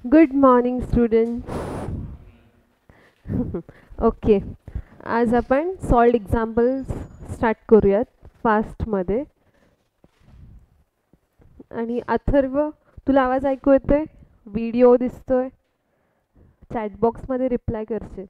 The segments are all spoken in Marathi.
Good morning students. ओके, आज आपण सॉल्ड एक्झाम्पल्स स्टार्ट करूयात फास्टमध्ये. आणि अथर्व, तुला आवाज ऐकू येतोय? व्हिडिओ दिसतोय? चॅटबॉक्समध्ये रिप्लाय करशील.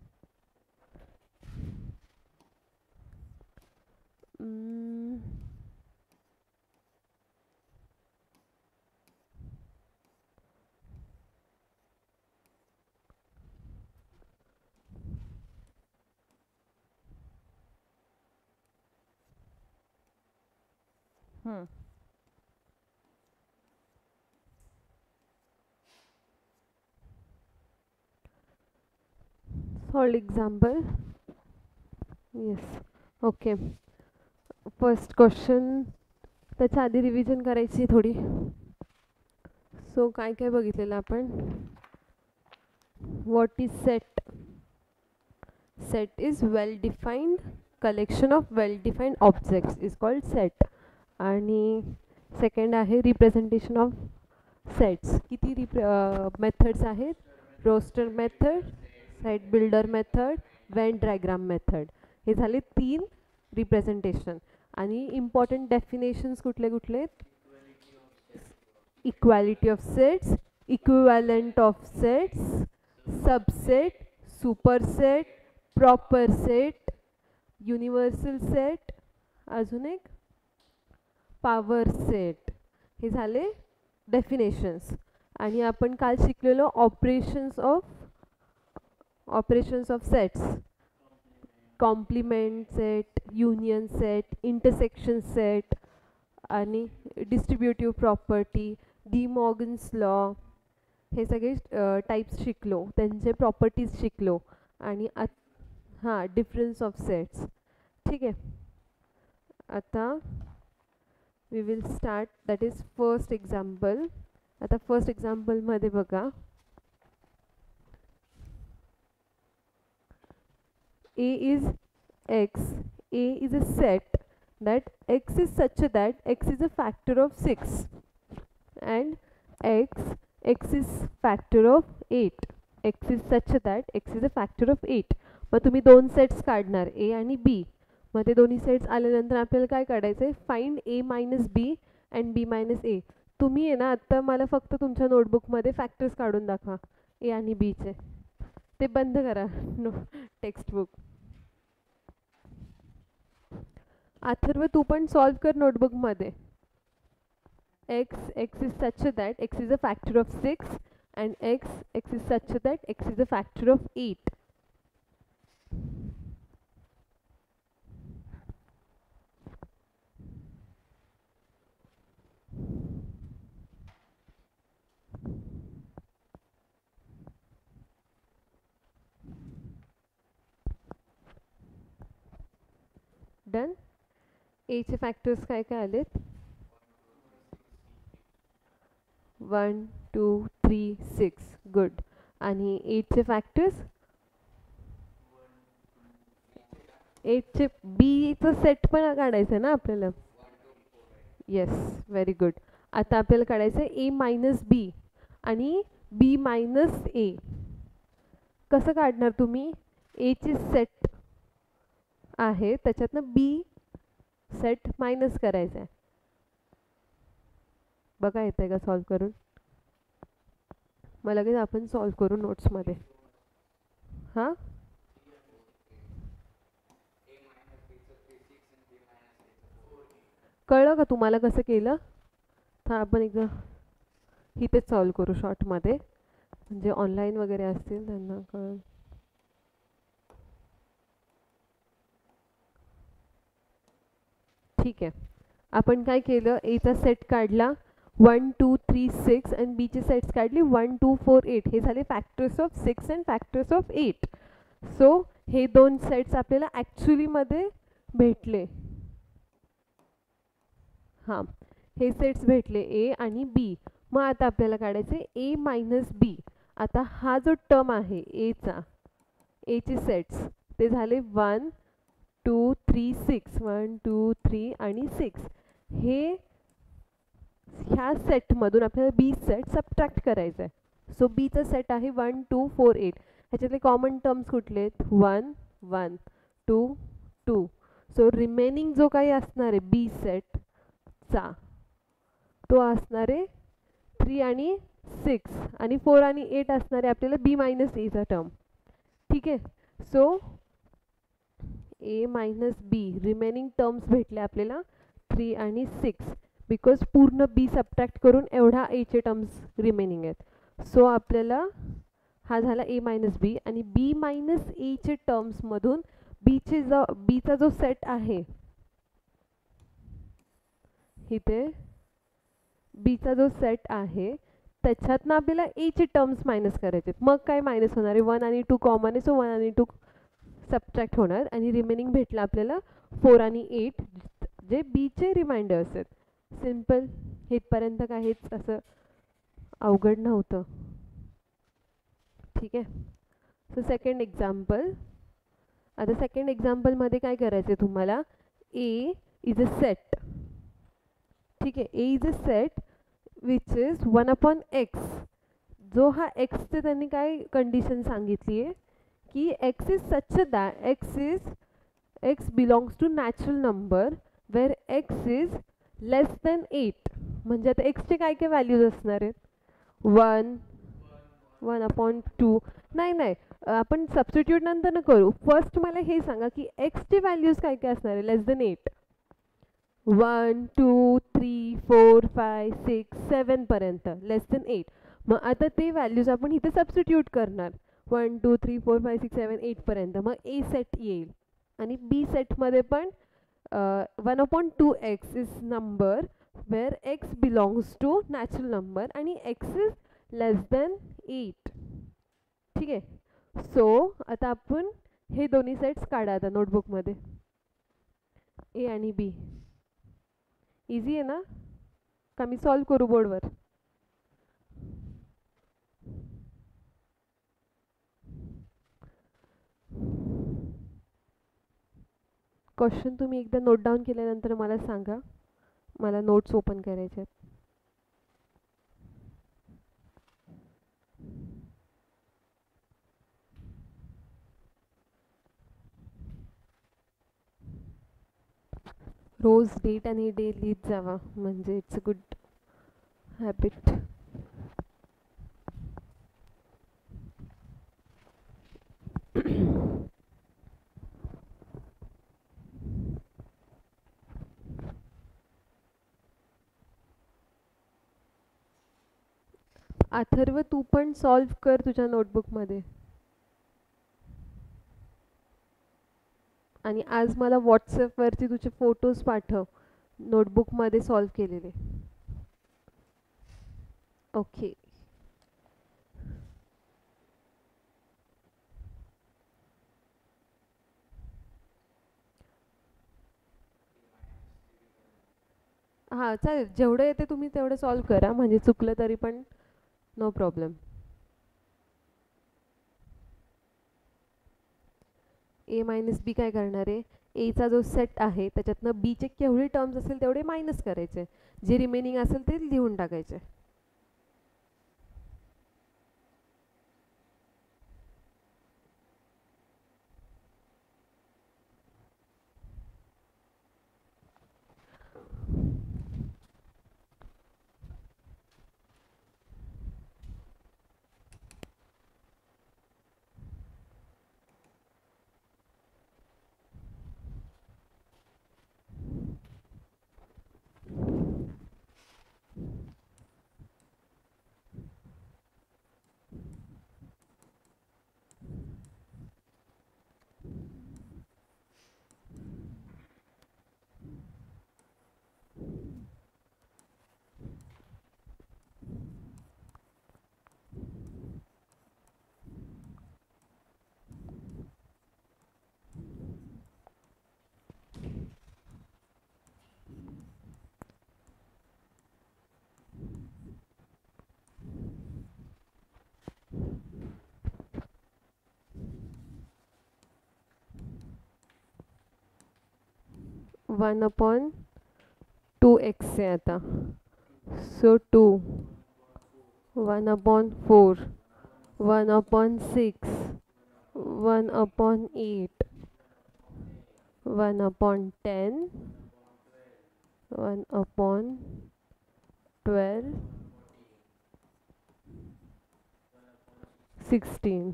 Hmm, solved example. Yes. Okay, first question. त्याच्या आधी रिव्हिजन करायची थोडी. सो काय काय बघितलेलं आपण? What is set? Set is well defined collection of well defined objects is called set. आणि सेकंड आहे रिप्रेझेंटेशन ऑफ सेट्स. किती मेथड्स आहेत? Roster method, set builder method, Venn diagram method. हे झाले 3 रिप्रेझेंटेशन. आणि इम्पॉर्टंट डेफिनेशन्स कुठले कुठले? Equality of sets, equivalent of sets, subset, superset, proper set, universal set, अजून एक पॉवर सेट. हे झाले डेफिनेशन्स. आणि आपण काल शिकलेलो operations of sets. Complement set, union set, intersection set आणि distributive property, De Morgan's law. हे सगळे टाईप्स शिकलो, त्यांचे प्रॉपर्टीज शिकलो. आणि हां, डिफरन्स ऑफ सेट्स. ठीक आहे. आता we will start, that is first example. आता फर्स्ट एक्झाम्पलमध्ये बघा, A is x. A is a set that x is such that x is a factor of 6 and x is factor of 8. X is such that x is a factor of 8. मग तुम्ही दोन सेट्स काढणार, A आणि B. मग ते दोन्ही सेट्स आल्यानंतर आपल्याला काय काढायचं आहे? Find A minus B and B minus A. तुम्ही आहे ना, आत्ता मला फक्त तुमच्या नोटबुकमध्ये फॅक्टर्स काढून दाखवा A आणि Bचे. ते बंद करा टेक्स्टबुक. अथर्व, तू पण सॉल्व कर नोटबुकमध्ये. x is such that x is a factor of 6 and x is such that x is a factor of 8. Done. A चे फॅक्टर्स काय काय आलेत? 1 2 3 6. गुड. आणि 8 चे फॅक्टर्स? 8 चे बीचं सेट पण काढायचं ना आपल्याला? Yes, very good. आता आपल्याला काढायचं आहे A मायनस बी आणि B मायनस ए. कसं काढणार तुम्ही? A ची सेट आहे, त्याच्यातनं B सेट मायनस करायचं आहे. बघा येतंय का सॉल्व करून? मग लगेच आपण सॉल्व करू नोट्समध्ये. हां, कळलं का तुम्हाला कसं केलं? हा, आपण एकदा इथेच सॉल्व करू शॉर्टमध्ये, म्हणजे ऑनलाईन वगैरे असतील त्यांना कळेल. ठीक आहे. आपण काय केलं? एचा सेट काढला 1 2 3 6 आणि बीचे सेट्स काढले 1 2 4 8. हे झाले factors of 6 and factors of 8. So हे दोन सेट्स आपल्याला ॲक्च्युलीमध्ये भेटले. हां, हे सेट्स भेटले A आणि B. मग आता आपल्याला काढायचे A मायनस बी. आता हा जो टर्म आहे Aचा, Aचे सेट्स ते झाले 1 2 3 6. 1 2 3 आणि 6. हे ह्या सेटमधून आपल्याला बी सेट सबट्रॅक्ट करायचं आहे. सो बीचा सेट आहे 1 2 4 8. ह्याच्यातले कॉमन टर्म्स कुठले आहेत? 1 1 2 2. सो रिमेनिंग जो काही असणार आहे बी सेटचा तो असणार आहे 3 आणि 6 आणि 4 आणि 8 असणार आहे आपल्याला बी मायनस एचा टर्म. ठीक आहे. So A minus be remaining terms भेटले आपल्याला 3 आणि 6 बिकॉज पूर्ण बी सबट्रॅक्ट करून एवढा एचे टर्म्स रिमेनिंग आहेत. सो आपल्याला हा झाला ए मायनस बी आणि बी मायनस एचे टर्म्समधून बीचा जो सेट आहे इथे बीचा जो सेट आहे त्याच्यातनं आपल्याला एचे टर्म्स मायनस करायचे. मग काय मायनस होणार आहे? 1 आणि 2 कॉमन आहे. सो 1 आणि 2 सबट्रॅक्ट होणार आणि रिमेनिंग भेटलं आपल्याला 4 आणि 8 जे बीचे रिमाइंडर्स आहेत. सिम्पल. इथपर्यंत काहीच असं अवघड नव्हतं. ठीक आहे. So second example. आता सेकंड एक्झाम्पलमध्ये काय करायचं आहे तुम्हाला? A is a set. ठीक आहे. A is a set which is 1/x. जो हा एक्सचे त्यांनी काय कंडिशन सांगितली आहे की x is such that x belongs to natural number where x is less than 8. म्हणजे आता एक्सचे काय काय व्हॅल्यूज असणार आहेत? 1 1/2. नाही आपण सबस्टिट्यूट नंतर न करू. फर्स्ट मला हे सांगा की एक्सचे व्हॅल्यूज काय काय असणार आहे लेस दॅन 8? 1 2 3 4 5 6 7 पर्यंत लेस दॅन 8. मग आता ते व्हॅल्यूज आपण इथे सबस्टिट्यूट करणार 1 2 3 4 5 6 7 8 पर्यंत. मग ए सेट येईल आणि बी सेटमध्ये पण 1/2x is number where x belongs to natural number आणि एक्स इज लेस दॅन 8. ठीक आहे. सो आता आपण हे दोन्ही सेट्स काढा आता नोटबुकमध्ये. ए आणि बी. इझी आहे ना? का मी सॉल्व करू बोर्डवर? क्वेश्चन तुम्ही एकदा नोट डाऊन केल्यानंतर मला सांगा. मला नोट्स ओपन करायचे आहेत. रोज डेट आणि डे लिहित जावा म्हणजे it's a good habit. Atharva तू पण सॉल्व कर तुझ्या नोटबुकमध्ये आणि आज मला व्हॉट्सॲपवरती तुझे फोटोज पाठव नोटबुकमध्ये सॉल्व केलेले. ओके. हां चालेल. जेवढं येते तुम्ही तेवढं सॉल्व करा म्हणजे चुकलं तरी पण नो प्रॉब्लेम. ए मायनस बी काय करणार आहे? एचा जो सेट आहे त्याच्यातनं बीचे केवढे टर्म्स असेल तेवढे मायनस करायचे. जे रिमेनिंग असेल ते लिहून टाकायचे. वन अपॉन 2x आहे आता. सो 2 1/4, 1/6, 1/8, 1/10, 1/12, 16,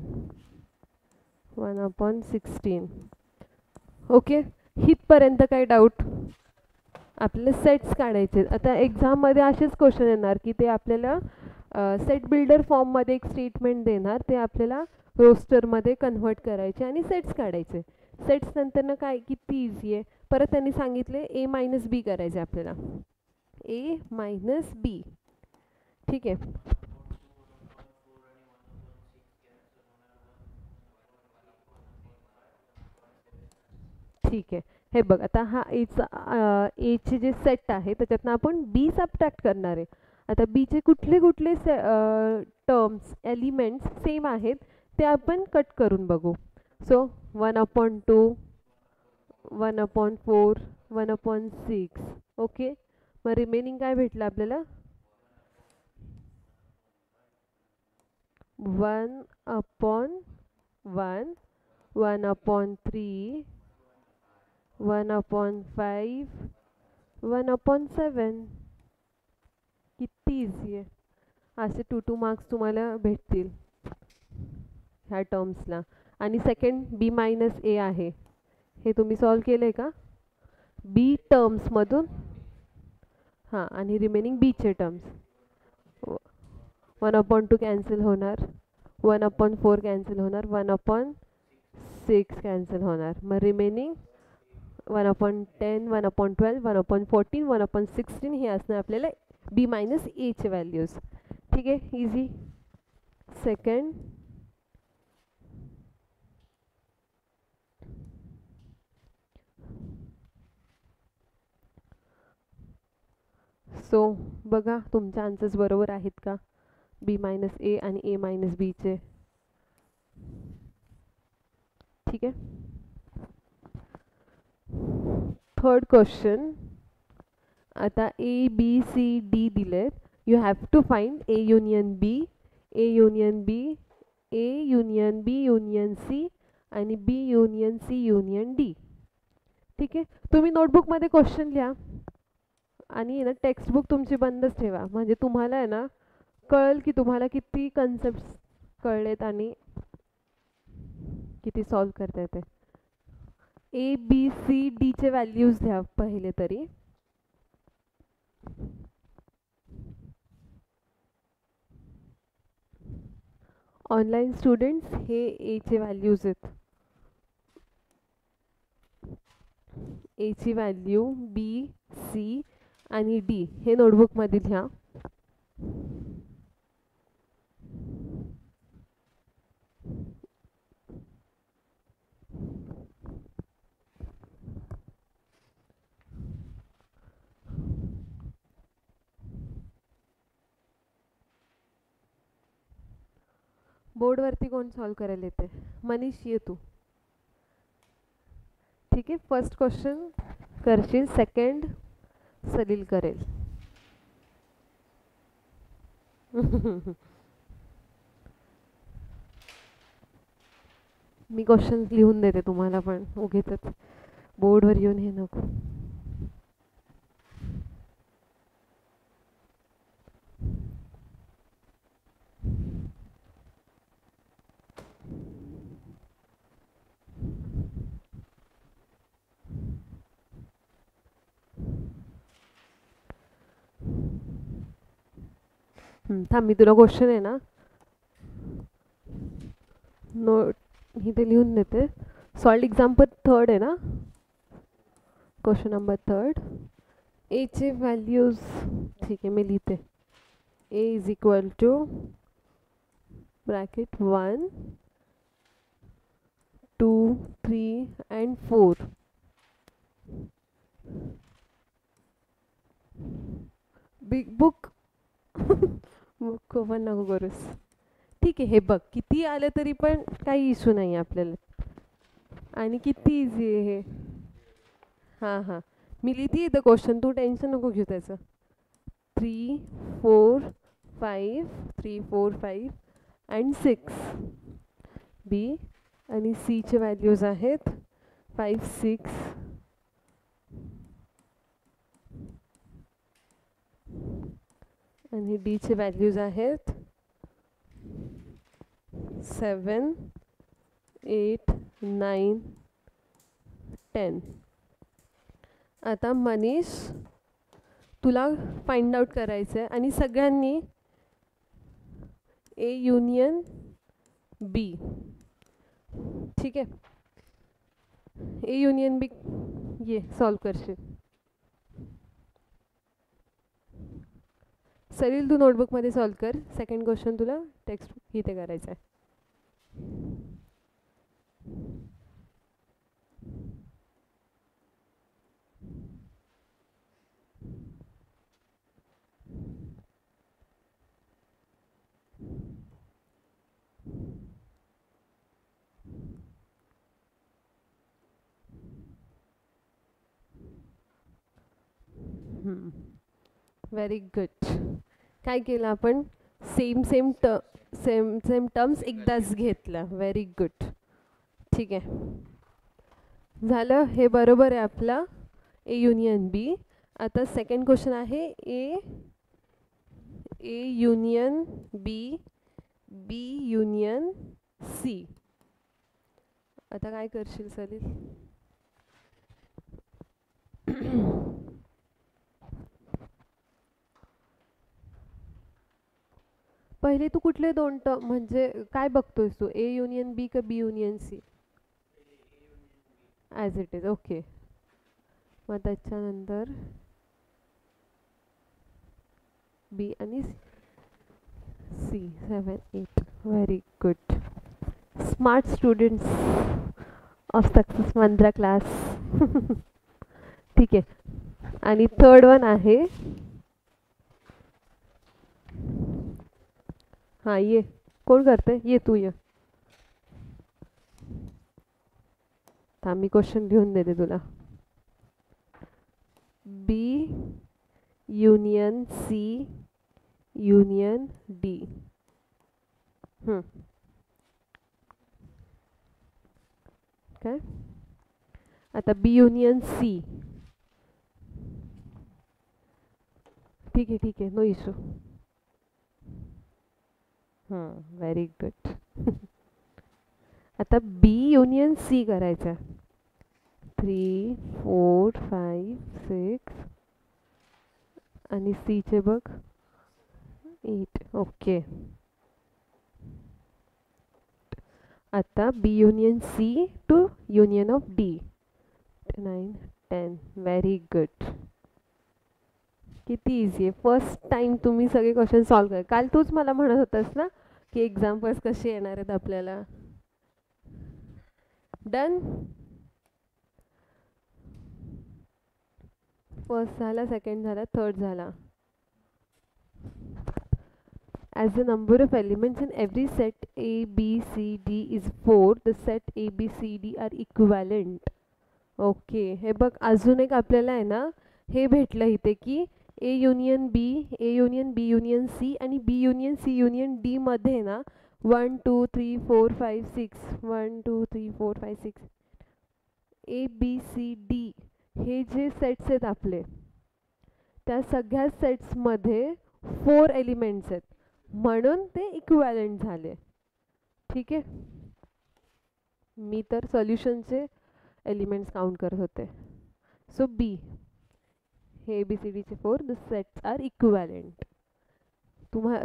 1/16. ओके, हितपर्यंत काय डाऊट? आपल्याला सेट्स काढायचे. आता एक्झाममध्ये असेच क्वेश्चन येणार की ते आपल्याला सेट बिल्डर फॉर्ममध्ये एक स्टेटमेंट देणार, ते आपल्याला रोस्टरमध्ये कन्व्हर्ट करायचे आणि सेट्स काढायचे. सेट्स नंतरनं काय किती इझी आहे. परत त्यांनी सांगितले ए मायनस बी करायचे आपल्याला, ए मायनस बी. ठीक आहे. ठीक आहे, हे बघ आता हा एचे जे सेट आहे त्याच्यातनं आपण बी सबट्रॅक्ट करणार आहे. आता बीचे कुठले कुठले टर्म्स एलिमेंट्स सेम आहेत ते आपण कट करून बघू. सो 1/2, 1/4, 1/6. ओके, मग रिमेनिंग काय भेटलं आपल्याला? 1/1, 1/3, 1/5, 1/7. किती इझी आहे. असे 2 मार्क्स तुम्हाला भेटतील ह्या टर्म्सला. आणि सेकंड बी मायनस ए आहे, हे तुम्ही सॉल्व केलं आहे का? बी टर्म्समधून हां, आणि रिमेनिंग बीचे टर्म्स. 1/2 कॅन्सल होणार, 1/4 कॅन्सल होणार, 1/6 कॅन्सल होणार. मग रिमेनिंग 1/10, 1/12, 1/14, 1/16 हे असणार आपल्याला बी मायनस एचे व्हॅल्यूज. ठीक आहे, इझी. सेकंड, सो बघा तुमचे आन्सर्स बरोबर आहेत का? बी मायनस ए आणि ए मायनस बीचे. ठीक आहे. Third question. आता ए बी सी डी दिलेत. You have to find A union B, A union B, A union B union C आणि B union C union D. ठीक आहे, तुम्ही नोटबुकमध्ये क्वेश्चन लिहा आणि ना टेक्स्टबुक तुमची बंदच ठेवा, म्हणजे तुम्हाला आहे ना कळेल की तुम्हाला किती कन्सेप्ट्स कळलेत आणि किती सॉल्व करता येते. ए बी सी डीचे व्हॅल्यूज द्या पहिले तरी. ऑनलाईन स्टुडंट्स, हे एचे व्हॅल्यूज आहेत. एची व्हॅल्यू बी सी आणि डी हे नोटबुकमध्ये लिहा. बोर्डवरती कोण सॉल्व करायला येते? मनीष, ये तू. ठीक आहे, फर्स्ट क्वेश्चन करशील, सेकंड सलील करेल. मी क्वेश्चन लिहून देते तुम्हाला, पण उगीचच बोर्डवर येऊन हे नको. थांब, मी तुला क्वेश्चन आहे ना नोट इथे लिहून देते. सॉल्ड एक्झाम्पल थर्ड आहे ना, क्वेश्चन नंबर थर्ड. एचे व्हॅल्यूज, ठीक आहे मी लिहिते. A is equal to bracket 1, 2, 3 and 4. Big book book open नको करूस. ठीक आहे, हे बघ किती आलं तरी पण काही इश्यू नाही आपल्याला, आणि किती इझी आहे हे. हां हां, मी लिहिते इथं क्वेश्चन, तू टेन्शन नको घेऊ त्याचं. 3, 4, 5 3 4 5 अँड 6. बी आणि सी चे व्हॅल्यूज आहेत 5 6 आणि डी चे व्हॅल्यूज आहेत 7 8 9 10. आता मनीष तुला फाइंड आउट करायचं आहे आणि सगळ्यांनी ए युनियन बी. ठीक आहे, ए युनियन बी ये सॉल्व करशील. सलील तू नोटबुकमध्ये सॉल्व कर. सेकंड क्वेश्चन तुला टेक्स्ट इथे करायचं आहे. Very good. काय केलं आपण? सेम सेम टर्म्स एकदाच घेतला. Very good. ठीक आहे, झालं. हे बरोबर आहे आपला ए युनियन बी. आता सेकंड क्वेश्चन आहे A union B, B union C. आता काय करशील सलील? पहिले तू कुठले दोन टर्म म्हणजे काय बघतोयस तू? ए युनियन बी का B union C? As it is. Okay, मग त्याच्यानंतर बी आणि C. 7 8. Very good. Smart students of Success Mantra class. ठीक आहे, आणि थर्ड वन आहे, हां ये. कोण करते? ये तू ये. थांब मी क्वेश्चन लिहून देते तुला. बी युनियन सी युनियन डी. काय आता बी युनियन सी. ठीक आहे ठीक आहे, नो इशू. Very good. आता बी युनियन सी करायचं. 3 4 5 6 आणि सी चे बघ 8. ओके, आता B union C to union of D. 9 10. Very good. किती इझी आहे. फर्स्ट टाइम तुम्ही सगळे क्वेश्चन सॉल्व कर. काल तूच मला म्हणत होतास ना की एक्झाम्पल्स कसे येणार आहेत आपल्याला. डन. फर्स्ट झाला, सेकंड झाला, थर्ड झाला. As the number of elements in every set A, B, C, D is 4, the set A, B, C, D are equivalent. Okay, हे बघ अजून एक आपल्याला आहे ना हे भेटलं इथे की A union B, A union B union C आणि B union C union D मध्ये ना 1 2 3 4 5 6 1 2 3 4 5 6 ए बी सी डी हे जे सेट्स आहेत आपले त्या सगळ्या सेट्समध्ये 4 एलिमेंट्स आहेत म्हणून ते इक्विव्हॅलेंट झाले. ठीक आहे, मी तर सोल्युशनचे एलिमेंट्स काउंट करत होते. सो बी हे ABCDचे 4 द सेट्स आर इक्विव्हॅलेंट.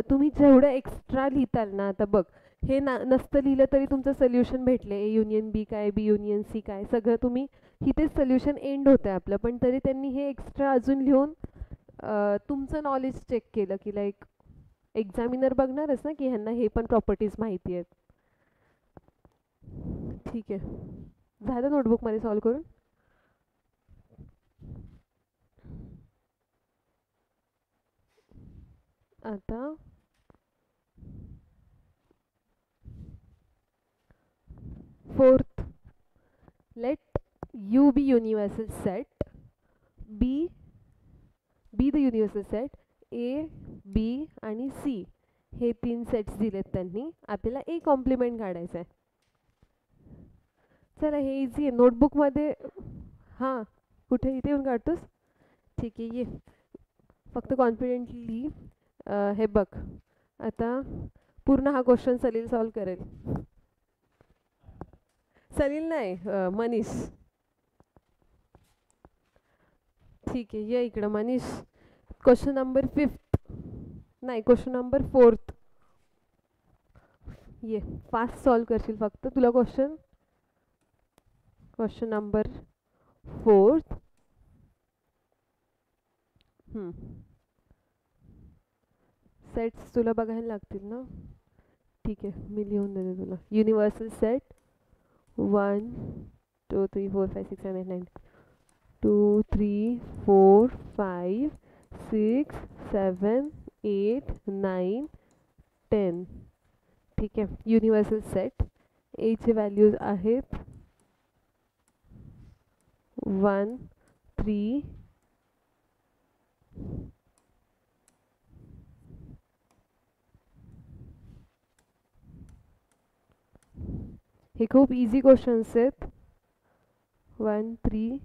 तुम्ही जेवढं एक्स्ट्रा लिहिताल ना, आता बघ हे नसतं लिहिलं तरी तुमचं सोल्युशन भेटले. ए युनियन बी काय, बी युनियन सी काय, सगळं तुम्ही इथेच सोल्युशन एंड होतं आपलं. पण तरी त्यांनी हे एक्स्ट्रा अजून लिहून तुमचं नॉलेज चेक केलं की लाईक एक्झामिनर बघणारच ना की ह्यांना हे पण प्रॉपर्टीज माहिती आहेत. ठीक आहे, झालं नोटबुकमध्ये सॉल्व करून. आता fourth, let U be universal set, B the universal set A, B आणि C. हे 3 सेट्स दिलेत त्यांनी, आपल्याला ए कॉम्प्लिमेंट काढायचं आहे. चला हे इझी आहे, नोटबुकमध्ये. हां, कुठे इथे येऊन काढतोस? ठीक आहे, ये. फक्त कॉन्फिडेंटली हे बघ. आता पूर्ण हा क्वेश्चन सलील सॉल्व करेल. सलील नाही, मनीष. ठीक आहे, ये इकडं मनीष. क्वेश्चन नंबर 5 नाही, क्वेश्चन नंबर 4. ये फास्ट सॉल्व करशील फक्त. तुला क्वेश्चन नंबर 4. सेट्स तुला बघायला लागतील ना. ठीक आहे, मी लिहून देते तुला. Universal set 1 2 3 4 5 6 7 8 9 2 3 4 5 6 7 8 9 10. ठीक आहे, युनिव्हर्सल सेट. ए चे व्हॅल्यूज आहेत 1 3 हे खूप इझी क्वेश्चन्स आहेत. 1 3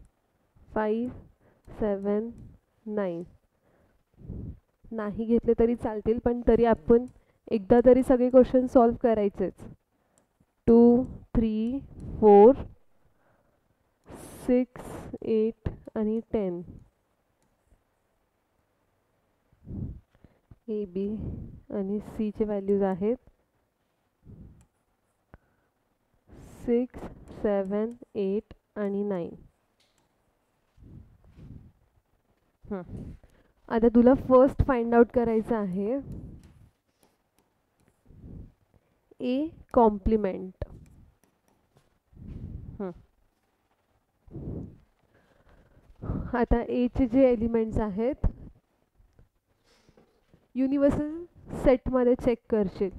5 7 9. नाही घेतले तरी चालतील, पण तरी आपण एकदा तरी सगळे क्वेश्चन सॉल्व करायचेच. 2 3 4 6 8 आणि 10. ए बी आणि सी चे व्हॅल्यूज आहेत 6 7 8 आणि 9. आता तुला फर्स्ट फाइंड आउट करायचं आहे ए कॉम्प्लिमेंट. आता ए चे जे एलिमेंट्स आहेत युनिव्हर्सल सेटमध्ये चेक करशील.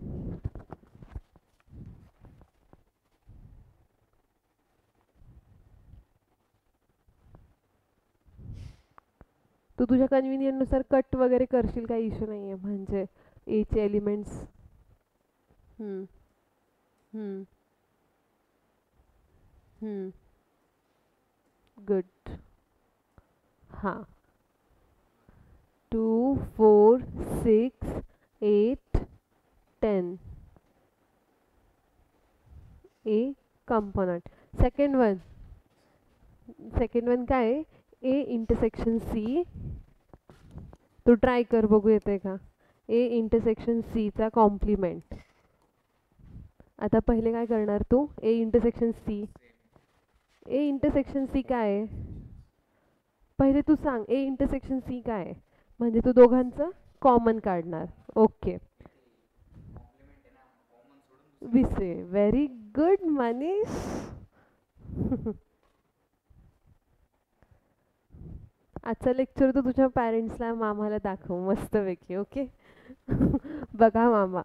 तू तुझ्या कन्व्हिनियंटनुसार कट वगैरे करशील, काही इश्यू नाही आहे. म्हणजे ए चे एलिमेंट्स. गुड. हां, 2 4 6 8 10. ए कंपोनंट. सेकंड वन काय आहे? A intersection C. तू ट्राय कर, बघू येते का. ए इंटरसेक्शन सी चा कॉम्प्लिमेंट. आता पहिले काय करणार तू? A intersection C. A intersection C काय आहे? पहिले तू सांग ए इंटरसेक्शन सी काय आहे, म्हणजे तू दोघांचं कॉमन काढणार. ओके, विसरे. Very good Manish. आजचा लेक्चर तू तुझ्या पॅरेंट्सला मामाला दाखव मस्तपैकी. ओके. बघा मामा.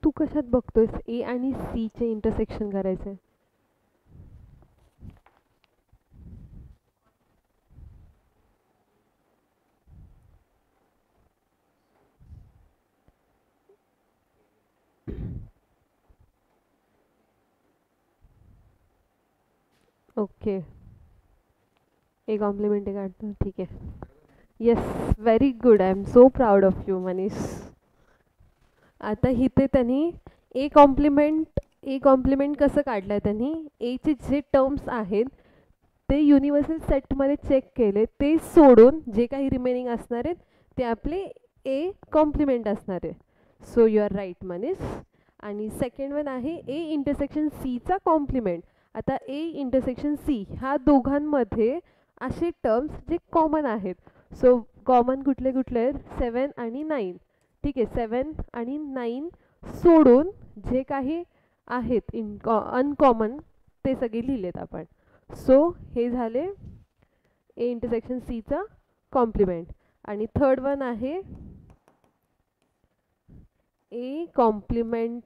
तू कशात बघतोयस ए आणि सी चे इंटरसेक्शन करायचे? ओके, ए कॉम्प्लिमेंट काढतो. ठीक आहे. Yes, very good. I am so proud of you Manish. आता इथे त्यांनी ए कॉम्प्लिमेंट कसं काढलंय त्यांनी? ए चे जे टर्म्स आहेत ते युनिव्हर्सल सेटमध्ये चेक केले, ते सोडून जे काही रिमेनिंग असणार आहेत ते आपले ए कॉम्प्लिमेंट असणार आहे. So you are right Manish. आणि सेकंड वन आहे ए इंटरसेक्शन सी चा कॉम्प्लिमेंट. आता ए इंटरसेक्शन सी ह्या दोघांमध्ये असे टर्म्स जे कॉमन आहेत. सो कॉमन कुठले कुठले आहेत? 7 आणि 9. ठीक आहे, 7 आणि 9 सोडून जे काही आहेत अनकॉमन ते सगळे लिहिलेत आपण. सो हे झाले ए इंटरसेक्शन सी चा कॉम्प्लिमेंट. आणि थर्ड वन आहे ए कॉम्प्लिमेंट.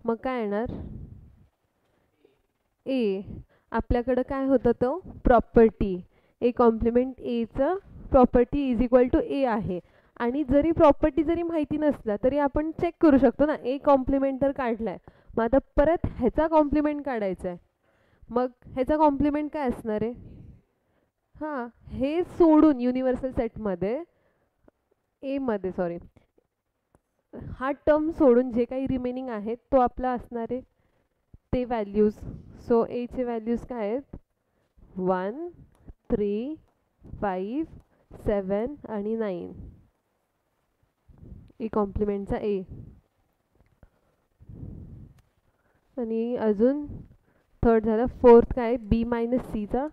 मग काय येणार? ए आपल्याकडं काय होतं तो प्रॉपर्टी ए कॉम्प्लिमेंट एचं प्रॉपर्टी इज इक्वल टू ए आहे. आणि जरी प्रॉपर्टी जरी माहिती नसला तरी आपण चेक करू शकतो ना, ए कॉम्प्लिमेंट तर काढलाय, मग आता परत ह्याचा कॉम्प्लिमेंट काढायचा आहे. मग ह्याचा कॉम्प्लिमेंट काय असणार आहे? हां, हे सोडून युनिव्हर्सल सेटमध्ये ए मध्ये सॉरी हा टर्म सोडून जे काही रिमेनिंग आहेत तो आपला असणार आहे ते व्हॅल्यूज. सो एचे व्हॅल्यूज काय आहेत? 1 3 5 7 आणि 9. ए कॉम्प्लिमेंटचा ए. आणि अजून थर्ड झालं. फोर्थ काय? बी मायनस सीचा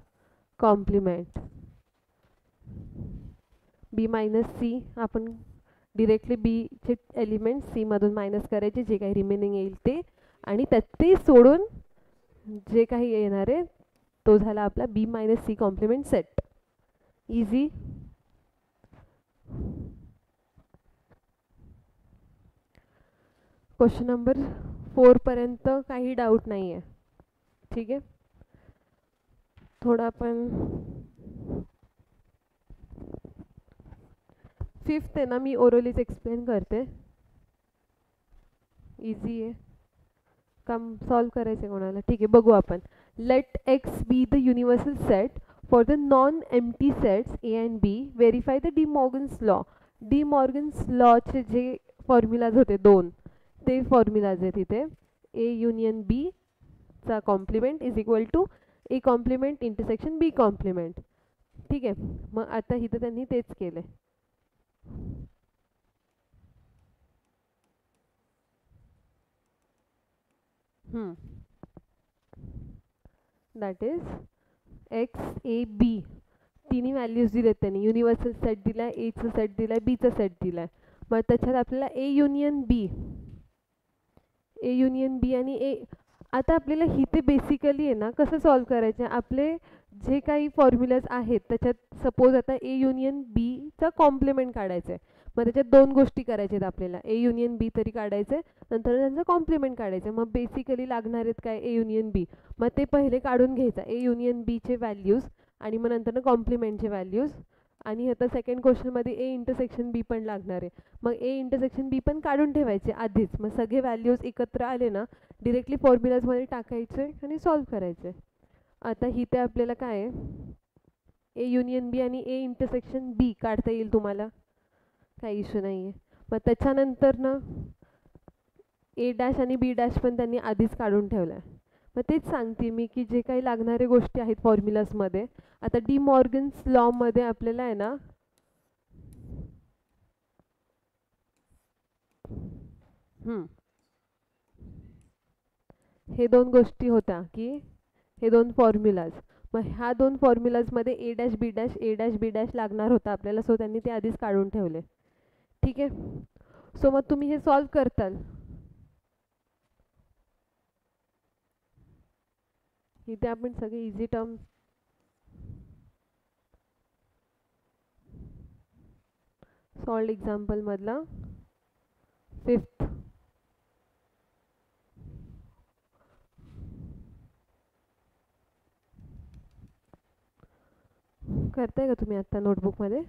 कॉम्प्लिमेंट. बी मायनस सी आपण डिरेक्टली बीचे एलिमेंट सीमधून मायनस करायचे, जे काही रिमेनिंग येईल ते, आणि त्यात ते सोडून जे काही येणार आहे तो झाला आपला B minus C complement set. Easy. Question number 4 पर्यंत काही डाऊट नाही आहे. ठीक आहे. थोडा आपण फिफ्थ आहे ना, मी ओरलीच एक्सप्लेन करते. इझी आहे. काम सॉल्व करायचे कोणाला? ठीक आहे, बघू आपण. Let X be the universal set for the non empty sets A and B. Verify the De Morgan's law. De Morgan's लॉचे जे फॉर्म्युलाज होते दोन, ते फॉर्म्युलाज आहेत इथे. ए युनियन बी चा complement is equal to A complement intersection B complement. ठीक आहे. मग आता इथं त्यांनी तेच केलंय. That is x A B. तिन्ही व्हॅल्यूज दिलेत त्यांनी. युनिव्हर्सल सेट दिलाय, एचा सेट दिलाय, बीचा सेट दिलाय. मग त्याच्यात आपल्याला A union B, A union बी आणि ए. आता आपल्याला इथे बेसिकली आहे ना कसं सॉल्व करायचं आहे, आपले जे काही फॉर्म्युलाज आहेत त्याच्यात सपोज आता ए युनियन बीचा कॉम्प्लिमेंट काढायचं आहे. मग त्याच्यात दोन गोष्टी करायच्या आहेत आपल्याला. ए युनियन बी तरी काढायचं आहे, नंतर त्यांचं कॉम्प्लिमेंट काढायचं आहे. मग बेसिकली लागणार आहेत काय? ए युनियन बी. मग ते पहिले काढून घ्यायचं, ए युनियन बीचे व्हॅल्यूज, आणि मग नंतर कॉम्प्लिमेंटचे व्हॅल्यूज. आणि आता सेकंड क्वेश्चनमध्ये ए इंटरसेक्शन बी पण लागणार आहे. मग ए इंटरसेक्शन बी पण काढून ठेवायचे आधीच. मग सगळे व्हॅल्यूज एकत्र आले ना, डिरेक्टली फॉर्म्युलाजमध्ये टाकायचे आणि सॉल्व करायचे. आता इथे आपल्याला काय आहे? ए युनियन बी आणि ए इंटरसेक्शन बी काढता येईल तुम्हाला, काही इश्यू नाही आहे. मग त्याच्यानंतर ना ए डॅश आणि बी डॅश पण त्यांनी आधीच काढून ठेवलं आहे. मग तेच सांगते मी की जे काही लागणारे गोष्टी आहेत फॉर्म्युलाजमध्ये, आता डी मॉर्गन्स लॉमध्ये आपल्याला आहे ना हे दोन गोष्टी होत्या की हे दोन फॉर्म्युलाज. मग ह्या दोन फॉर्म्युलाजमध्ये A dash B dash, A dash B dash लागणार होता आपल्याला, सो त्यांनी ते आधीच काढून ठेवले. ठीक आहे. सो मग तुम्ही हे सॉल्व करताल. इथे आपण सगळे इझी टर्म सॉल्ड एक्झाम्पल मधला फिफ्थ. करताय का तुम्ही आता नोटबुकमध्ये?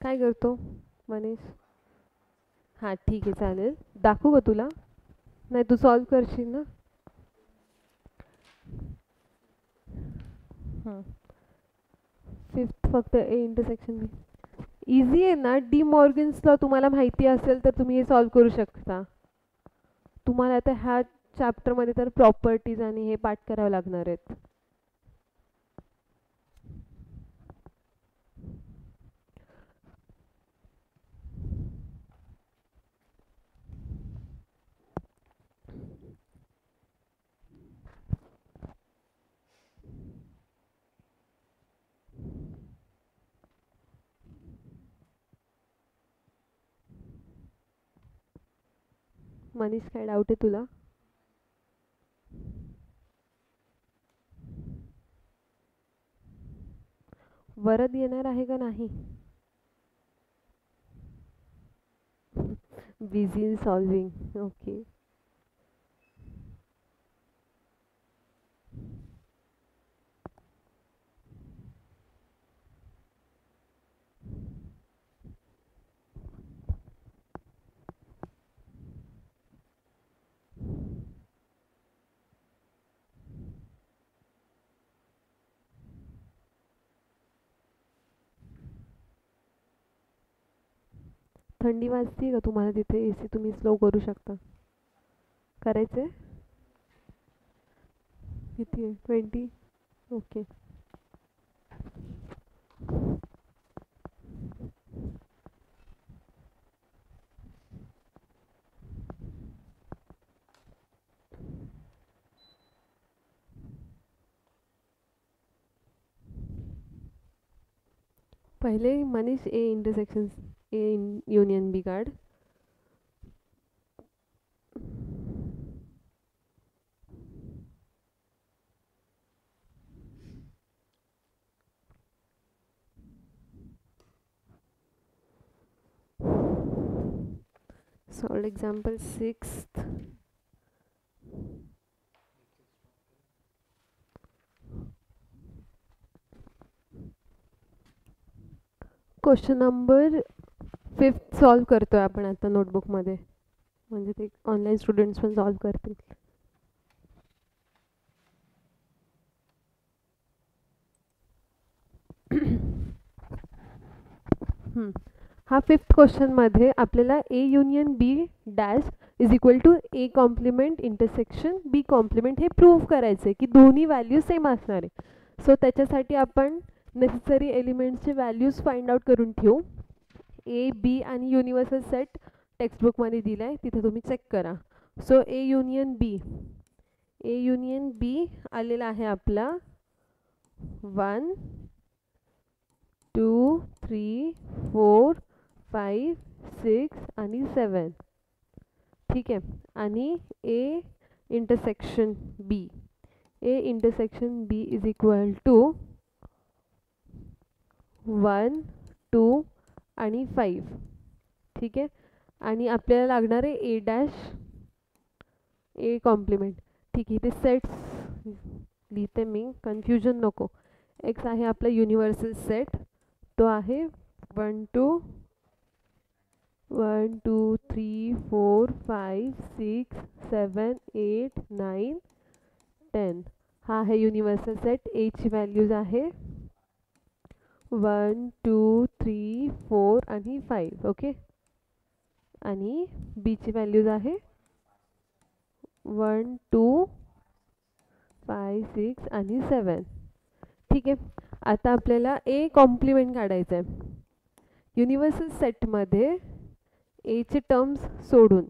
काय करतो मनीष? हां ठीक आहे, चालेल. दाखवू का तुला? नाही, तू सॉल्व करशील ना? फिफ्थ फक्त ए इंटरसेक्शन बी. इझी आहे ना. डी मॉर्गन्स लॉ तुम्हाला माहिती असेल तर तुम्ही हे सॉल्व करू शकता. तुम्हाला आता ह्या चॅप्टरमध्ये तर प्रॉपर्टीज आणि हे पाठ करावं लागणार आहेत. मनीष काय डाऊट आहे तुला? वरद येणार आहे का नाही? Busy in solving. ओके. थंडी वाजते का तुम्हाला तिथे? एसी तुम्ही स्लो करू शकता. करायचंय? किती आहे? 20. ओके. पहिले Manish A intersection A union B काढ. Solve example 6th. Question number 5th solve करतोय आपण आता नोटबुकमध्ये, म्हणजे ते ऑनलाईन स्टुडंट्स पण सॉल्व करतील. हा 5th क्वेश्चनमध्ये आपल्याला A union B dash is equal to A complement intersection B complement हे प्रूव्ह करायचं आहे की दोन्ही व्हॅल्यू सेम असणार आहे. सो त्याच्यासाठी आपण नेसेसरी एलिमेंट्सचे व्हॅल्यूज फाइंड आउट करून ठेवू. ए बी आणि युनिव्हर्सल सेट टेक्स्टबुकमध्ये दिला आहे, तिथे तुम्ही चेक करा. सो ए युनियन बी आलेला आहे आपला 1 2 3 4 5 6 आणि 7. ठीक आहे. आणि A intersection B is equal to 1 2 आणि 5. ठीक आहे. आणि आपल्याला लागणार आहे ए डॅश ए कॉम्प्लिमेंट. ठीक आहे. इथे सेट्स लिहिते मी, कन्फ्युजन नको. एक्स आहे आपला युनिव्हर्सल सेट, तो आहे 1 2 3 4 5 6 7 8 9 10. हा आहे युनिव्हर्सल सेट. ए ची व्हॅल्यूज आहे 1 2 3 4 आणि 5. ओके. आणि बी ची व्हॅल्यूज आहे 1 2 5 6 आणि 7. ठीक आहे. आता आपल्याला ए कॉम्प्लिमेंट काढायचं आहे. युनिव्हर्सल सेटमध्ये ए चे टर्म्स सोडून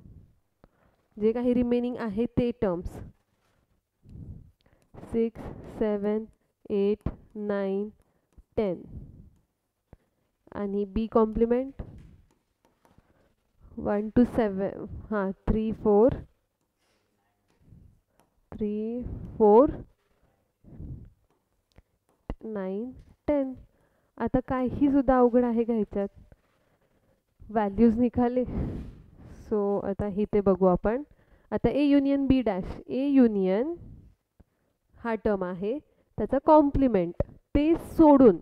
जे काही रिमेनिंग आहे ते टर्म्स 6 7 8 9 10. आणि बी कॉम्प्लिमेंट 1 to 7 हां 3 4 9 10. आता काही सुद्धा अवघड आहे का ह्याच्यात? व्हॅल्यूज निघाले. सो आता इथे बघू आपण. आता A union B dash, A union हा टर्म आहे, त्याचा कॉम्प्लिमेंट ते सोडून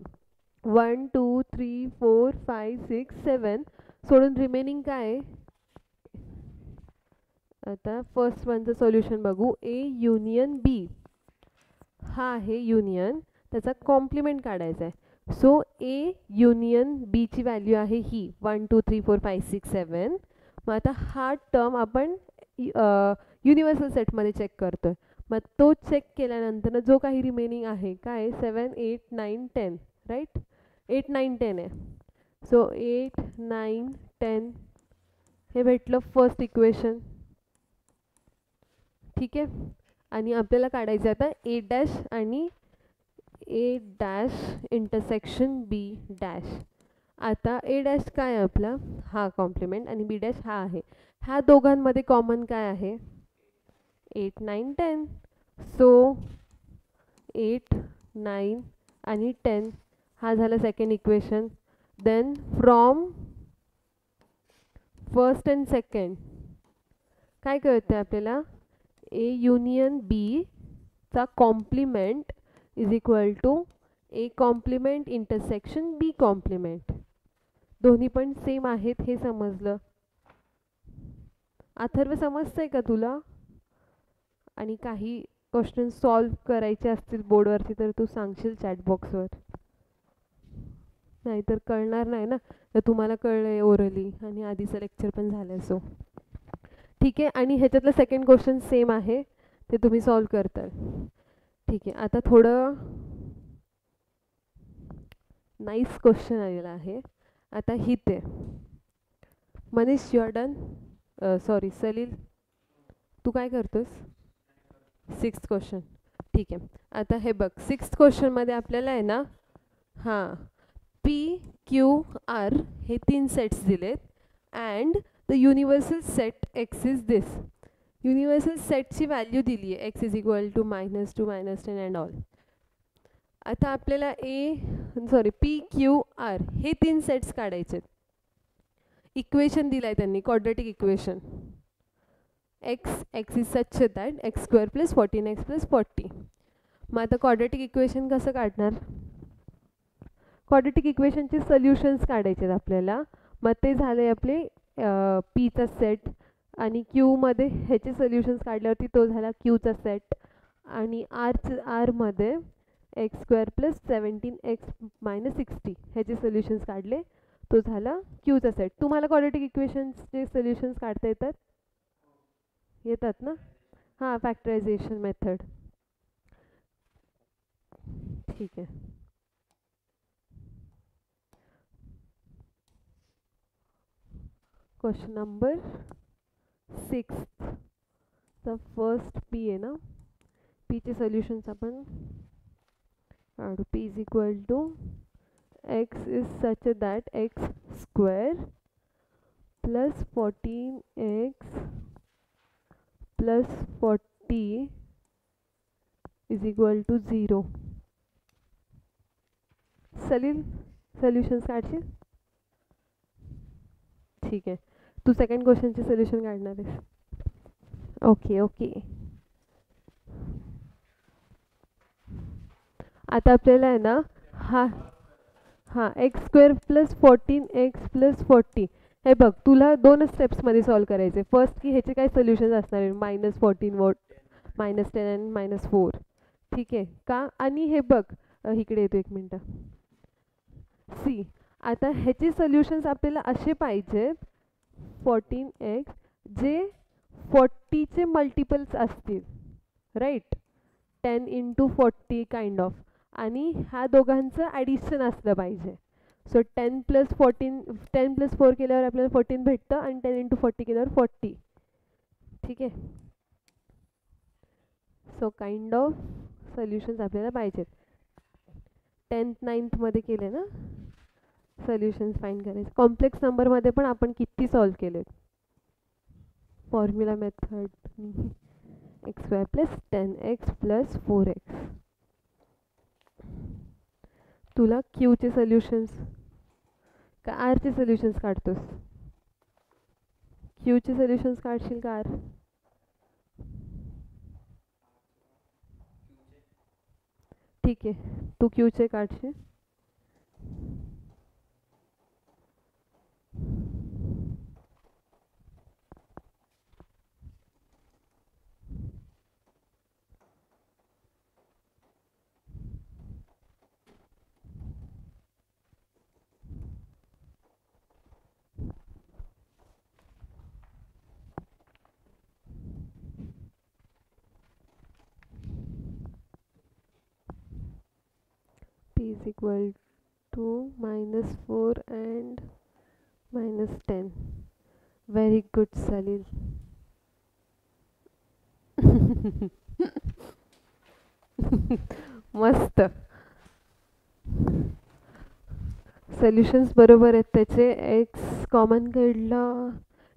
1 2 3 4 5 6 7 सोडून रिमेनिंग काय आहे? आता फर्स्ट वनचं सोल्युशन बघू. ए युनियन बी हा आहे युनियन, त्याचा कॉम्प्लिमेंट काढायचा आहे. सो ए युनियन बी ची व्हॅल्यू आहे ही 1 2 3 4 5 6 7. मग आता हा टर्म आपण युनिव्हर्सल सेटमध्ये चेक करतोय. मग तो चेक केल्यानंतर जो काही रिमेनिंग आहे काय 7 8 9 10 राईट. 8 9 10 आहे. सो 8 9 10 हे भेटलं फर्स्ट इक्वेशन. ठीक आहे. आणि आपल्याला काढायचं आता ए डॅश आणि A dash intersection B dash. आता ए डॅश काय आहे आपला, हा कॉम्प्लिमेंट, आणि बी डॅश हा आहे. ह्या दोघांमध्ये कॉमन काय आहे, 8 9 10. सो 8 9 आणि 10 हा झाला second equation. Then from first and second काय कळतं आपल्याला, ए युनियन बी चा complement is equal to A complement intersection B complement. दोन्ही पण सेम आहेत हे समजलं. अथर्व समजतंय का तुला? आणि काही क्वेश्चन सॉल्व करायचे असतील बोर्डवरती तर तू सांगशील चॅटबॉक्सवर, नाहीतर कळणार नाही ना. तर तुम्हाला कळलंय ओरली आणि आधीचं लेक्चर पण झालं सो ठीक आहे. आणि ह्याच्यातलं सेकंड क्वेश्चन सेम आहे, ते तुम्ही सॉल्व करताल. ठीक आहे. आता थोडं नाईस क्वेश्चन आलेला आहे. आता हिते Manish you are done, sorry Salil तू काय करतोस, 6th क्वेश्चन. ठीक आहे. आता हे बघ 6th क्वेश्चनमध्ये आपल्याला आहे ना, हां पी क्यू आर हे 3 सेट्स दिलेत and the universal set X is this. Universal सेटची व्हॅल्यू दिली आहे, x is equal to -2 -10 and all. आता आपल्याला पी क्यू आर हे 3 सेट्स काढायचे. इक्वेशन दिलाय त्यांनी, quadratic equation. X is such that X square plus 14x plus 40. मग आता क्वाड्रॅटिक इक्वेशन कसं काढणार, क्वाड्रॅटिक इक्वेशनचे सोल्युशन्स काढायचे आपल्याला. मग ते झाले आपले पीचा सेट, आणि क्यूमध्ये ह्याचे सोल्युशन्स काढल्यावरती तो झाला क्यूचा सेट, आणि आरमध्ये एक्स स्क्वेअर प्लस 17x - 60 ह्याचे सोल्युशन्स काढले, तो झाला क्यूचा सेट. तुम्हाला क्वाड्रॅटिक इक्वेशन्सचे सोल्युशन्स काढता येतात, येतात ना? हां, फॅक्टरायझेशन मेथड. ठीक आहे. क्वेश्चन नंबर 6 चा फर्स्ट पी आहे ना, पीचे सोल्युशन्स आपण काढू. P is equal to X is such that X square plus 14x plus 40 is equal to 0. Salil solutions काढशील? ठीक आहे. तू सेकंड क्वेश्चनचे सोल्युशन काढणार आहेस. Okay okay. आता आपल्याला आहे ना, हां x square plus 14x plus 40. हे बघ तुला 2 स्टेप्समध्ये सॉल्व करायचे. फर्स्ट की ह्याचे काय सोल्युशन्स असणार आहे, -14 वॉट -10 आणि -4. ठीक आहे का? आणि हे बघ इकडे येतो, 1 मिनटं. सी आता ह्याचे सोल्युशन्स आपल्याला असे पाहिजेत 14x जे 40चे मल्टिपल्स असतील, राईट, 10 × 40 काइंड ऑफ, आणि ह्या दोघांचं ॲडिशन असलं पाहिजे. सो 10 + 14 10 + 4 केल्यावर आपल्याला 14 भेटतं, आणि 10 × 40 केल्यावर 40. ठीक आहे. सो काइंड ऑफ सोल्युशन्स आपल्याला पाहिजेत. 10th 9th मध्ये केले ना सोल्युशन्स फाइंड करायचे. कॉम्प्लेक्स नंबरमध्ये पण आपण किती सॉल्व केलेत, formula method. x² + 10x + 4x. तुला क्यूचे सोल्युशन्स का आरचे सोल्युशन्स काढतोस? क्यूचे सोल्युशन्स काढशील का आर? ठीक आहे, तू क्यूचे काढशील. P is equal to -4 and -10. Very good, Salil. मस्त. सोल्युशन्स बरोबर आहेत त्याचे. एक्स कॉमन काढला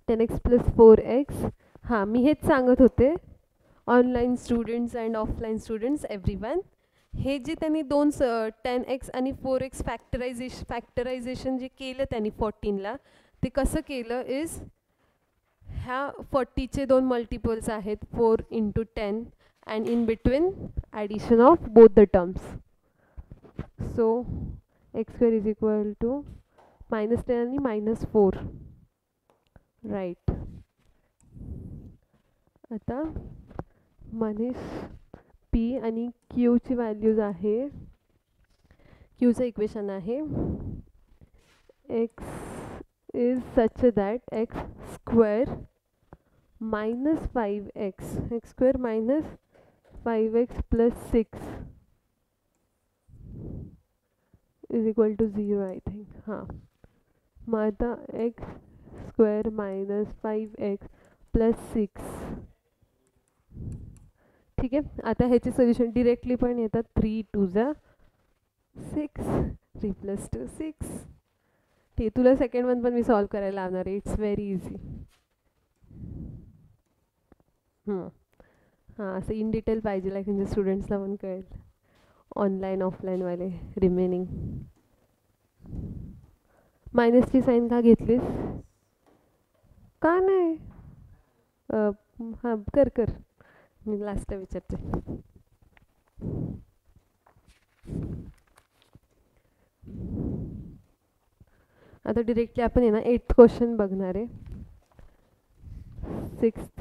10x + 4x. हां, मी हेच सांगत होते, online students and offline students everyone. हे जे त्यांनी 10x आणि 4x फॅक्टरायझेशन जे केलं त्यांनी 14ला, ते कसं केलं इज, ह्या 40चे 2 मल्टिपल्स आहेत 4 × 10 and in between addition of both the terms. So x² is equal to -10 आणि -4. राईट. आता मनीष पी आणि क्यूची व्हॅल्यूज आहे. क्यूचं इक्वेशन आहे x is such that x² -5x x² -5x + 6 is equal to 0 I think. हां, मग आता x² -5x + 6. ठीक आहे. आता ह्याचे सोल्युशन डिरेक्टली पण येतात. 3 × 2 = 6, 3 + 2 6. ते तुला सेकंड वन पण मी सॉल्व करायला लावणार आहे. It's very easy. हां, असं इन डिटेल पाहिजे, लाईक म्हणजे स्टुडंट्सला पण कळेल, ऑनलाईन ऑफलाईनवाले रिमेनिंग. मायनसची साईन का घेतलीस? का नाही? हां, कर. मी लास्टला विचारते. आता डिरेक्टली आपण आहे ना 8th क्वेश्चन बघणार आहे. 6th.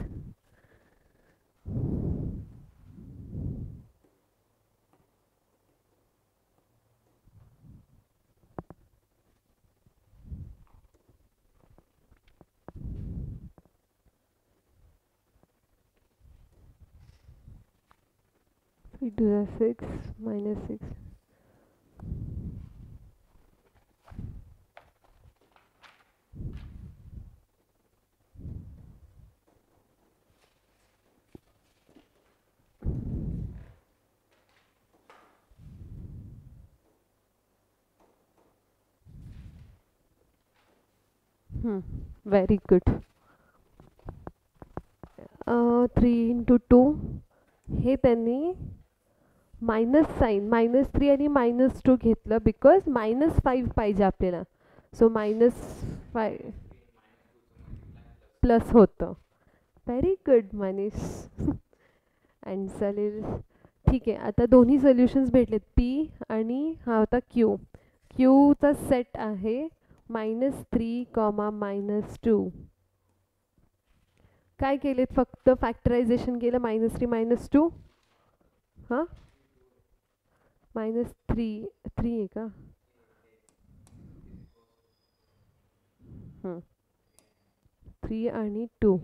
We do the 6 -6. Very good. 3 × 2 हे त्यांनी मायनस साईन -3 आणि -2 घेतलं बिकॉज -5 पाहिजे आपल्याला. सो -5 प्लस होतं. Very good Manish. अँड चालेल. ठीक आहे. आता दोन्ही सोल्युशन्स भेटलेत, पी आणि हा होता क्यू. क्यूचा सेट आहे -3, -2. काय केलेत? फक्त फॅक्टरायझेशन केलं. -3 -2. हां, -3 आहे का? 3 आणि 2.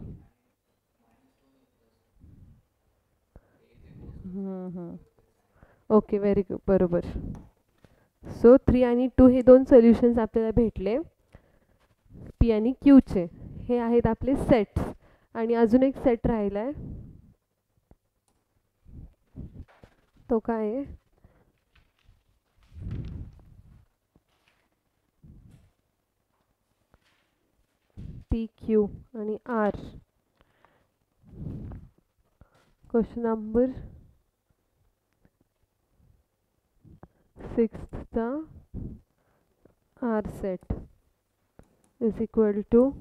ओके, व्हेरी गुड, बरोबर. सो 3 आणि 2 हे 2 सोल्युशन्स आपल्याला भेटले पी आणि क्यूचे. हे आहेत आपले सेट्स. आणि अजून एक सेट राहिला आहे, तो काय आहे? पी क्यू आणि आर. क्वेश्चन नंबर 6चा R set is equal to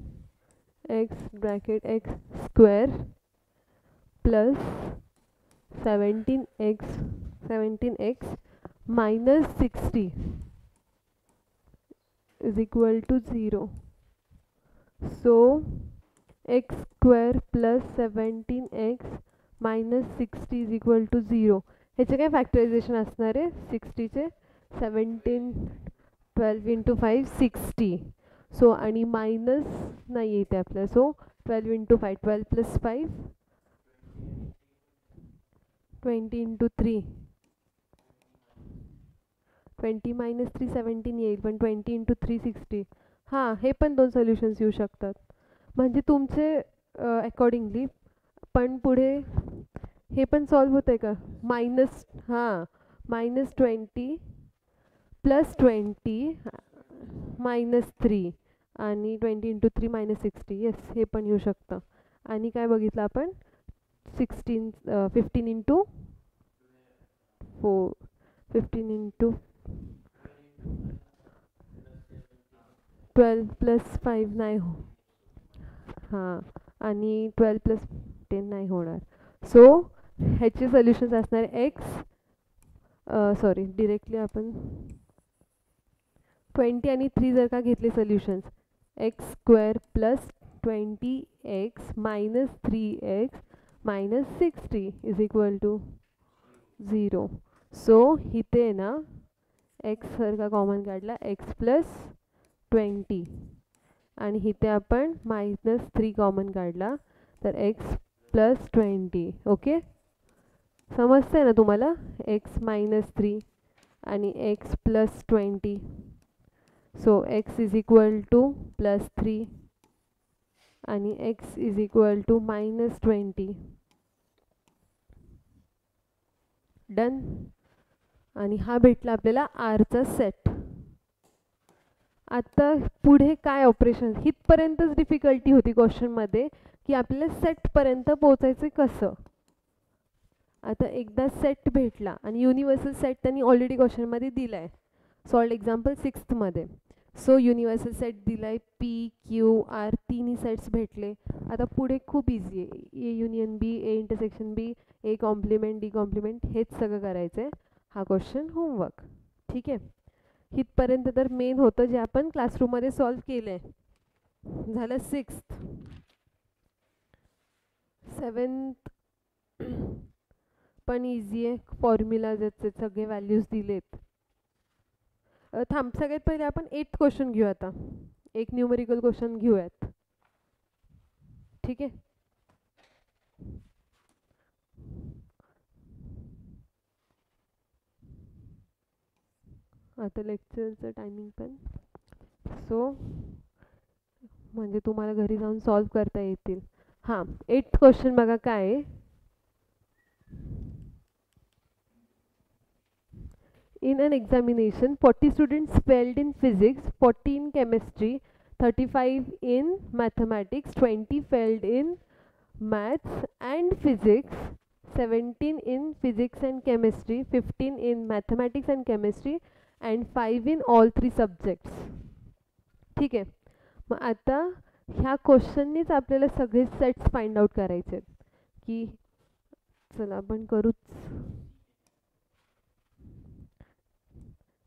x² plus 17x -60 is equal to 0. So x² plus 17x minus 60 is equal to 0. ह्याचे काय फॅक्टरायझेशन असणार आहे? 60चे 17 12 × 5 60. सो आणि मायनस नाही येते आपल्याला. सो 12 × 5 12 + 5 20 × 3 20 - 3 17 येईल, पण 20 × 3 60. हां, हे पण 2 सोल्युशन्स येऊ शकतात म्हणजे तुमचे अकॉर्डिंगली. पण पुढे हे पण सॉल्व्ह होतं आहे का? -20 + 20 -3 आणि 20 इंटू 3 -60. येस, हे पण येऊ शकतं. आणि काय बघितलं आपण 15 इंटू 4 15 इंटू 12 प्लस 5 नाही हो. हां, आणि 12 प्लस 10 नाही होणार. सो ह्याचे सोल्युशन्स असणार एक्स, सॉरी डिरेक्टली आपण 20 आणि 3 जर का घेतले solutions, x square plus 20x minus 3x minus 60 is equal to 0. So इथे ना एक्स जर का कॉमन काढला, एक्स प्लस 20 आणि इथे आपण -3 कॉमन काढला तर एक्स प्लस 20. ओके, समजतंय ना तुम्हाला? एक्स -3 आणि x plus 20. So x is equal to +3 आणि x is equal to -20. Done. आणि हा भेटला आपल्याला आरचा सेट. आता पुढे काय ऑपरेशन, इथपर्यंतच डिफिकल्टी होती क्वेश्चनमध्ये की आपल्याला सेटपर्यंत पोहोचायचं कसं. आता एकदा सेट भेटला आणि युनिव्हर्सल सेट त्यांनी ऑलरेडी क्वेश्चनमध्ये दिला आहे, solved example 6th so universal set दिलाय, पी क्यू आर तिन्ही सेट्स भेटले. आता पुढे खूप इझी आहे, A union B, A intersection B, A complement D complement, हेच सगळं करायचं आहे. हा क्वेश्चन होमवर्क. ठीक आहे, इथपर्यंत तर मेन होतं जे आपण क्लासरूममध्ये सॉल्व केलं आहे. झालं 6th. 7th पण इझी आहे, फॉर्म्युला ज्याचे सगळे व्हॅल्यूज दिलेत. थांब, सगळ्यात पहिले आपण 8th क्वेश्चन घेऊ. आता एक न्यूमेरिकल क्वेश्चन घेऊयात. ठीक आहे, आता लेक्चरचं टायमिंग पण सो म्हणजे तुम्हाला घरी जाऊन सॉल्व करता येतील. हां, 8th क्वेश्चन बघा काय आहे. In an examination, 40 students failed in physics, 40 in chemistry, 35 in mathematics, 20 failed in maths and physics, 17 in physics and chemistry, 15 in mathematics and chemistry, and 5 in all 3 subjects. ठीक आहे, मग आता ह्या क्वेश्चननीच आपल्याला सगळे सेट्स फाइंड आउट करायचे आहेत की चला आपण करूच.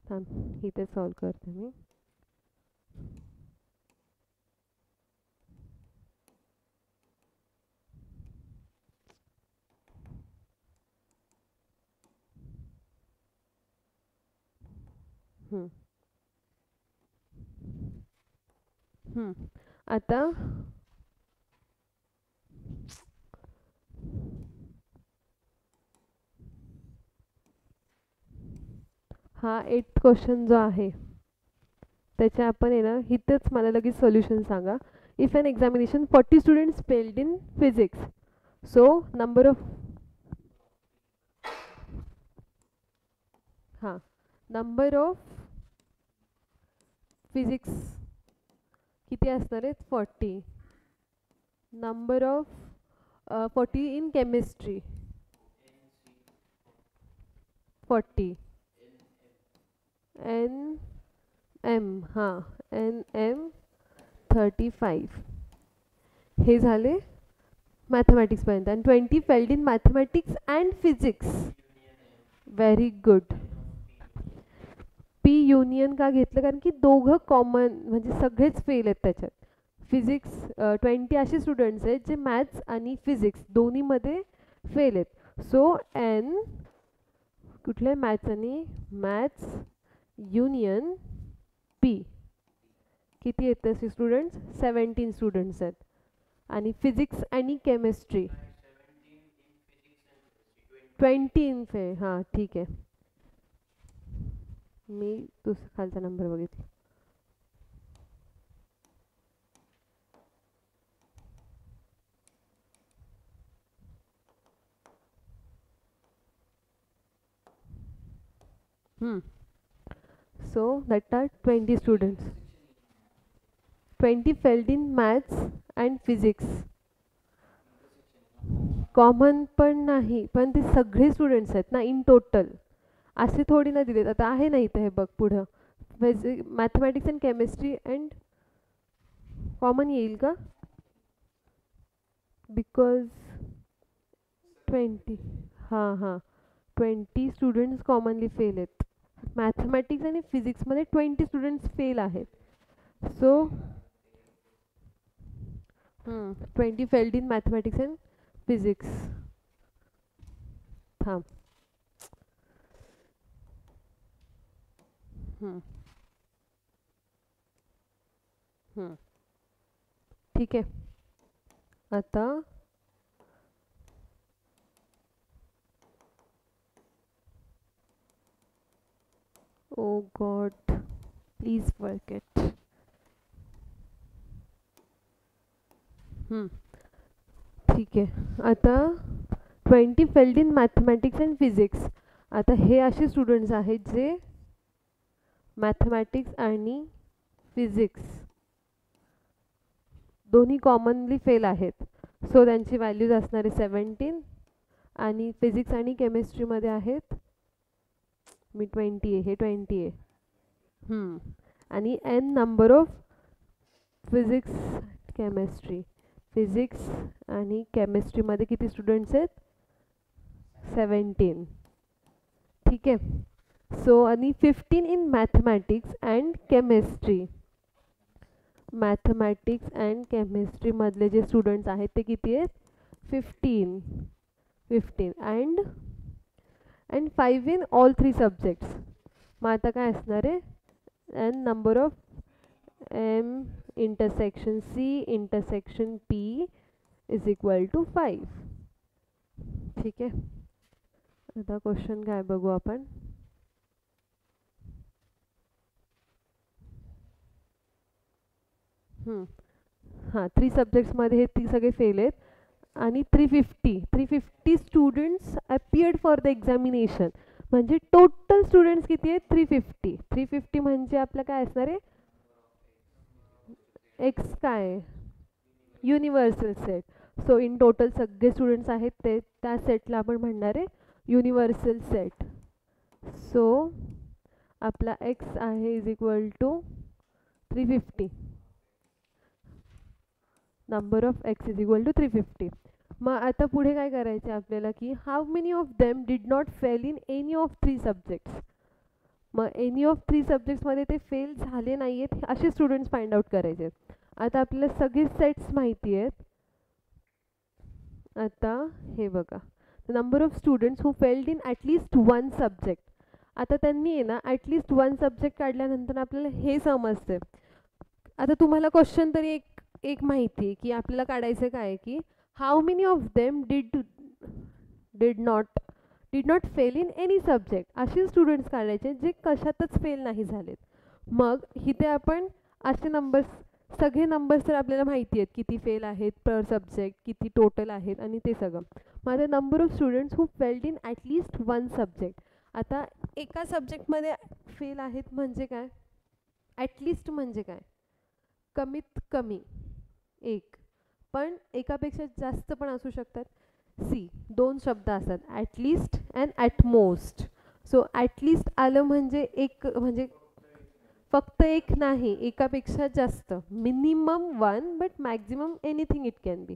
थांब, इथे सॉल्व करते मी. आता हा 8th क्वेश्चन जो आहे त्याच्या आपण आहे ना, इथंच मला लगेच सोल्युशन सांगा. If an examination 40 students failed in physics, so number of number of physics किती असणार आहेत? 40. Number of 40 in chemistry 40. N M N M 35. हे झाले मॅथमॅटिक्सपर्यंत. आणि 20 failed in mathematics and physics. Very good. P union का घेतलं, कारण की दोघं कॉमन म्हणजे सगळेच फेल आहेत त्याच्यात. फिजिक्स 20 असे स्टुडंट्स आहेत जे मॅथ्स आणि फिजिक्स दोन्हीमध्ये फेल आहेत. सो एन कुठले मॅथ्स आणि मॅथ्स युनियन पी किती आहेत तसे स्टुडंट्स? 17 स्टुडंट्स आहेत. आणि फिजिक्स आणि केमिस्ट्री 20 इन फे. हां ठीक आहे, मी खालचा नंबर बघितला. So that are 20 students. 20 failed in maths and physics. Common पण नाही, पण ते सगळे स्टुडंट्स आहेत ना इन टोटल, असे थोडी ना दिलेत. आता आहे ना इथे हे बघ पुढं, mathematics and chemistry and common येईल का? बिकॉज 20, हां हां, 20 स्टुडंट्स कॉमनली फेल आहेत. मॅथमॅटिक्स आणि फिजिक्समध्ये 20 स्टुडंट्स फेल आहेत. So 20 failed in mathematics and physics. थांब. ठीक आहे. आता ओ गॉड, प्लीज वर्क इट. ठीक आहे. आता 20 failed in mathematics and physics. आता हे असे स्टुडंट्स आहेत जे मॅथमॅटिक्स आणि फिजिक्स दोन्ही कॉमनली फेल आहेत. सो त्यांची व्हॅल्यूज असणार आहे 17, आणि फिजिक्स आणि केमिस्ट्रीमध्ये आहेत, मी 20 आहे, हे 20 आहे. आणि n number of physics chemistry, physics आणि केमिस्ट्रीमध्ये किती स्टुडंट्स आहेत? 17. ठीक आहे. सो आणि 15 in mathematics and chemistry. Mathematics and केमिस्ट्रीमधले जे स्टुडंट्स आहेत ते किती आहेत? 15 अँड 5 इन ऑल 3 सब्जेक्ट्स. मग आता काय असणार आहे? N number of M intersection C intersection P is equal to 5. ठीक आहे. आता क्वेश्चन काय बघू आपण. हां, 3 सब्जेक्ट्समध्ये हे सगळे फेल आहेत. आणि 350 students appeared for the examination. म्हणजे टोटल स्टुडंट्स किती आहेत? 350 म्हणजे आपलं काय असणार आहे? एक्स काय? Universal set. So in total सगळे स्टुडंट्स आहेत ते त्या सेटला आपण म्हणणार आहे युनिव्हर्सल सेट. सो आपला एक्स आहे is equal to 350. Number of x is equal to 350. मग आता पुढे काय करायचं आहे आपल्याला की how many of them did not fail in any of 3 subjects. मग एनी ऑफ 3 सब्जेक्ट्समध्ये ते फेल झाले नाही आहेत असे स्टुडंट्स फाइंड आउट करायचे आहेत. आता आपल्याला सगळे सेट्स माहिती आहेत. आता हे बघा, the number of students who failed in at least 1 subject. आता त्यांनी आहे ना ॲटलिस्ट 1 सब्जेक्ट काढल्यानंतर आपल्याला हे समजते. आता तुम्हाला क्वेश्चन तरी एक माहिती आहे की आपल्याला काढायचं काय आहे की how many of them did not fail in any subject. असे स्टुडंट्स काढायचे जे कशातच फेल नाही झालेत. मग इथे आपण असे नंबर्स, सगळे नंबर्स तर आपल्याला माहिती आहेत किती फेल आहेत पर सब्जेक्ट, किती टोटल आहेत आणि ते सगळं. मग आता number of students who failed in at least 1 subject. आता एका सब्जेक्टमध्ये फेल आहेत म्हणजे काय? ॲटलिस्ट म्हणजे काय? कमीत कमी एक, पण एकापेक्षा जास्त पण असू शकतात. सी 2 शब्द असतात, ॲटलिस्ट अँड ॲटमोस्ट. सो ॲटलिस्ट आलं म्हणजे एक, म्हणजे फक्त एक नाही, एकापेक्षा जास्त. Minimum 1 but maximum anything it can be.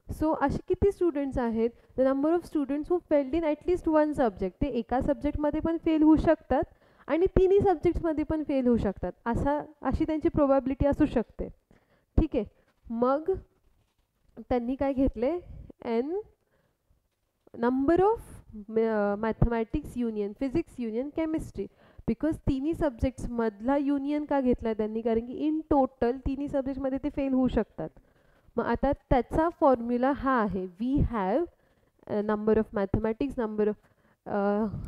So असे किती स्टुडंट्स आहेत? The number of students who failed in at least 1 subject. ते एका सब्जेक्टमध्ये पण फेल होऊ शकतात आणि तिन्ही सब्जेक्ट्समध्ये पण फेल होऊ शकतात. अशी त्यांची प्रोबॅबिलिटी असू शकते. ठीक आहे. मग त्यांनी काय घेतले? N number of mathematics union physics union chemistry. Because तिन्ही सब्जेक्ट्समधला युनियन का घेतला त्यांनी? कारण की इन टोटल तिन्ही सब्जेक्ट्समध्ये ते फेल होऊ शकतात. मग आता त्याचा फॉर्म्युला हा आहे, we have number of mathematics number of,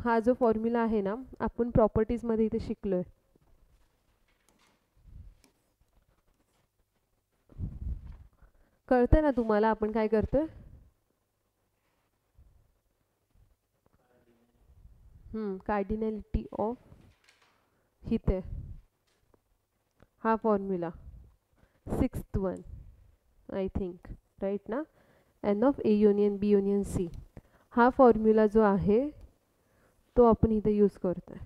हा जो फॉर्म्युला आहे ना आपण प्रॉपर्टीजमध्ये इथे शिकलो आहे. कळतं ना तुम्हाला आपण काय करतोय? कार्डिनॅलिटी ऑफ, इथे हा formula sixth one I think, right ना. N of A union B union C, हा फॉर्म्युला जो आहे तो आपण इथे यूज करतोय.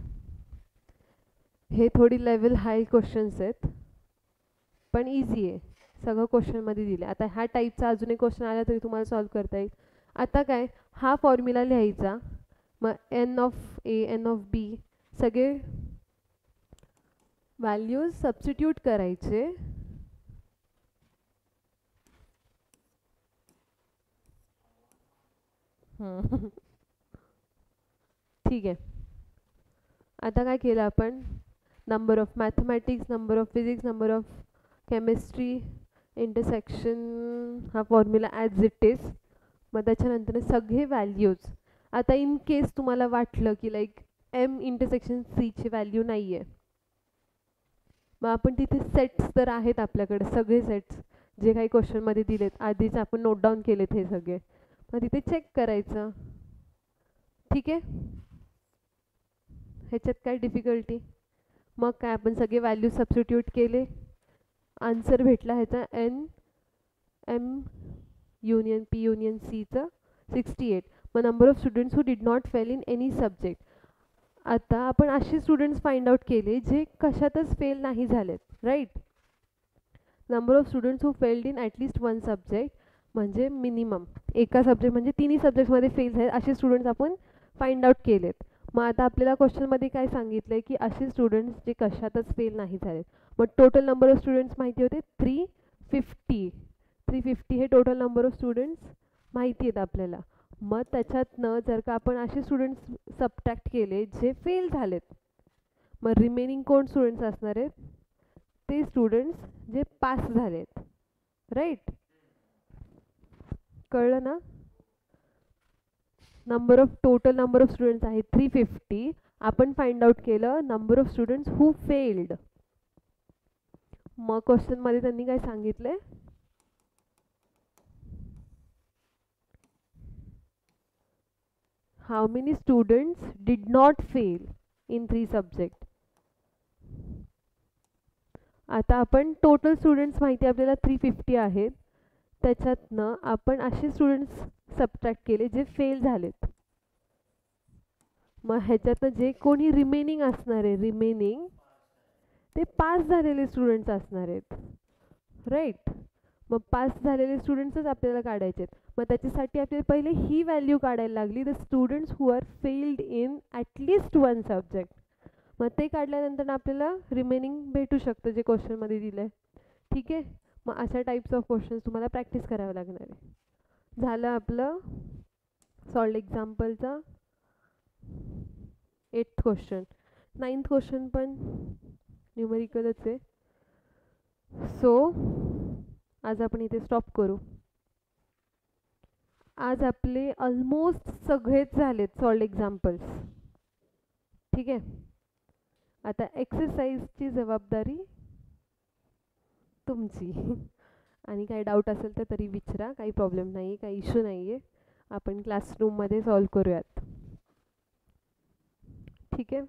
हे थोडी लेवल हाय क्वेश्चन्स आहेत पण इझी आहे, सगळं क्वेश्चनमध्ये दिलं. आता ह्या टाईपचा अजून एक क्वेश्चन आला तरी तुम्हाला सॉल्व करता येईल. आता काय, हा फॉर्म्युला लिहायचा, मग N of A N of B सगळे व्हॅल्यूज सबस्टिट्यूट करायचे. ठीक आहे. आता काय केलं आपण, number of mathematics, number of physics, number of chemistry, intersection, हा फॉर्म्युला ॲज इट इज. मग त्याच्यानंतर सगळे व्हॅल्यूज. आता इन केस तुम्हाला वाटलं की लाईक एम इंटरसेक्शन सीची व्हॅल्यू नाही आहे, मग आपण तिथे सेट्स तर आहेत आपल्याकडे, सगळे सेट्स जे काही क्वेश्चनमध्ये दिलेत आधीच आपण नोट डाऊन केलेत हे सगळे, मग तिथे चेक करायचं. ठीक आहे, ह्याच्यात काय डिफिकल्टी. मग काय, आपण सगळे व्हॅल्यू सबस्टिट्यूट केले, आन्सर भेटला ह्याचा N M union P union सीचं 68. मग number of students who did not fail in any subject. आता आपण असे स्टुडंट्स फाइंड आउट केले जे कशातच फेल नाही झालेत, right. Number of students who failed in at least one subject, म्हणजे मिनिमम एका सब्जेक्ट म्हणजे तिन्ही सब्जेक्टमध्ये फेल झाले असे स्टुडंट्स आपण फाइंड आउट केलेत. मग आता आपल्याला क्वेश्चनमध्ये काय सांगितलं आहे की असे स्टुडंट्स जे कशातच फेल नाही झालेत. मग टोटल नंबर ऑफ स्टुडंट्स माहिती होते 350. 350 हे टोटल नंबर ऑफ स्टुडंट्स माहिती आहेत आपल्याला. मग त्याच्यातनं जर का आपण असे स्टुडंट्स सबट्रॅक्ट केले जे फेल झालेत, मग रिमेनिंग कोण स्टुडंट्स असणार आहेत, ते स्टुडंट्स जे पास झालेत, राईट. कळलं ना. Number of total number of students आहे 350. आपण फाइंड आउट केलं number of students who failed. मग क्वेश्चनमध्ये त्यांनी काय सांगितलंय, how many students did not fail in 3 subject. आता आपण टोटल स्टुडंट्स माहिती आपल्याला 350 आहेत, त्याच्यातनं आपण असे स्टुडंट्स सबट्रॅक्ट केले जे फेल झालेत. मग ह्याच्यातनं जे कोणी रिमेनिंग असणार आहे, रिमेनिंग ते पास झालेले स्टुडंट्स असणार आहेत, राईट. मग पास झालेले स्टुडंट्सच आपल्याला काढायचे आहेत. मग त्याच्यासाठी आपल्याला पहिले ही व्हॅल्यू काढायला लागली, the students who are failed in at least one subject. मग ते काढल्यानंतर आपल्याला रिमेनिंग भेटू शकतं जे क्वेश्चनमध्ये दिलं आहे. ठीक आहे. मग अशा टाईप्स ऑफ क्वेश्चन्स तुम्हाला प्रॅक्टिस करावं लागणार आहे. झालं आपलं solved एक्झाम्पलचा 8th question. 9th question पण न्यूमेरिकलच आहे. सो आज आपण इथे स्टॉप करू. आज आपले ऑलमोस्ट सगळेच झालेत सॉल्व्ड एक्झाम्पल्स. ठीक आहे. आता एक्सरसाइजची जबाबदारी तुमची. आणि काही डाऊट असेल तर तरी विचारा, काही प्रॉब्लेम नाही, काही इश्यू नाही आहे. आपण क्लासरूममध्ये सॉल्व करूयात. ठीक आहे.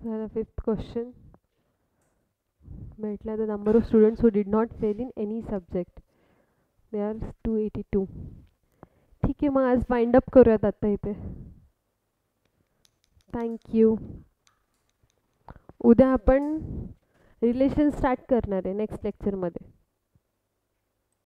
झालं 5th क्वेश्चन. भेटला the number of students who did not fail in any subject, they are 282. ठीक आहे. मग आज वाइंड अप करूयात आता इथे. थँक्यू. उद्या आपण रिलेशन स्टार्ट करणार आहे नेक्स्ट लेक्चरमध्ये.